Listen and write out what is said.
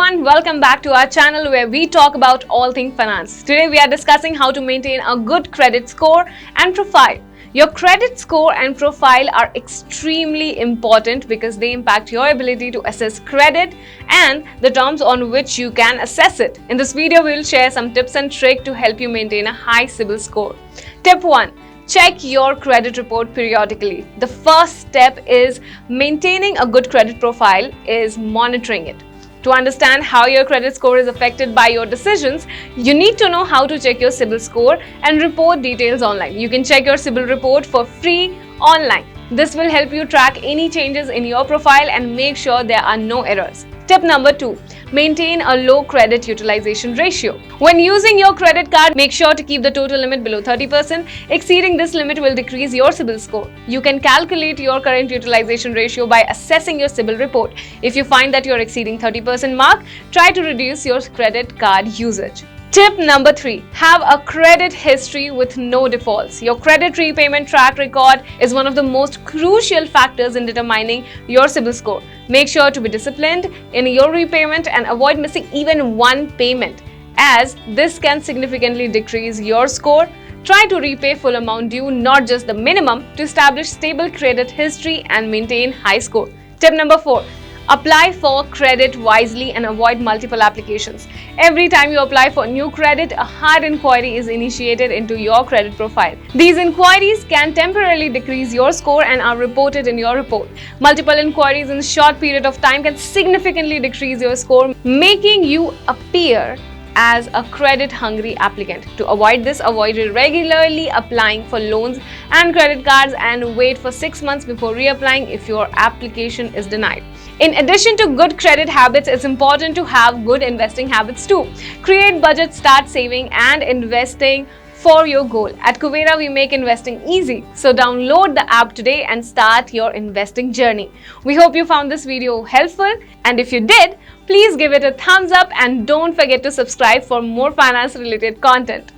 everyone, welcome back to our channel where we talk about all things finance. Today we are discussing how to maintain a good credit score and profile. Your credit score and profile are extremely important because they impact your ability to assess credit and the terms on which you can assess it. In this video, we will share some tips and tricks to help you maintain a high CIBIL score. Tip 1. Check your credit report periodically. The first step is maintaining a good credit profile is monitoring it. To understand how your credit score is affected by your decisions, you need to know how to check your CIBIL score and report details online. You can check your CIBIL report for free online. This will help you track any changes in your profile and make sure there are no errors. Tip number 2. Maintain a low credit utilization ratio. When using your credit card, make sure to keep the total limit below 30%. Exceeding this limit will decrease your CIBIL score. You can calculate your current utilization ratio by assessing your CIBIL report. If you find that you're exceeding 30% mark, try to reduce your credit card usage. Tip number 3. Have a credit history with no defaults. Your credit repayment track record is one of the most crucial factors in determining your CIBIL score. Make sure to be disciplined in your repayment and avoid missing even one payment, as this can significantly decrease your score. Try to repay full amount due, not just the minimum, to establish stable credit history and maintain high score. Tip number 4. Apply for credit wisely and avoid multiple applications. Every time you apply for new credit, a hard inquiry is initiated into your credit profile. These inquiries can temporarily decrease your score and are reported in your report. Multiple inquiries in a short period of time can significantly decrease your score, making you appear as a credit-hungry applicant. To avoid this, avoid regularly applying for loans and credit cards and wait for 6 months before reapplying if your application is denied. In addition to good credit habits, it's important to have good investing habits too. Create budgets, start saving and investing for your goal. At Kuvera, we make investing easy. So download the app today and start your investing journey. We hope you found this video helpful, and if you did, please give it a thumbs up and don't forget to subscribe for more finance related content.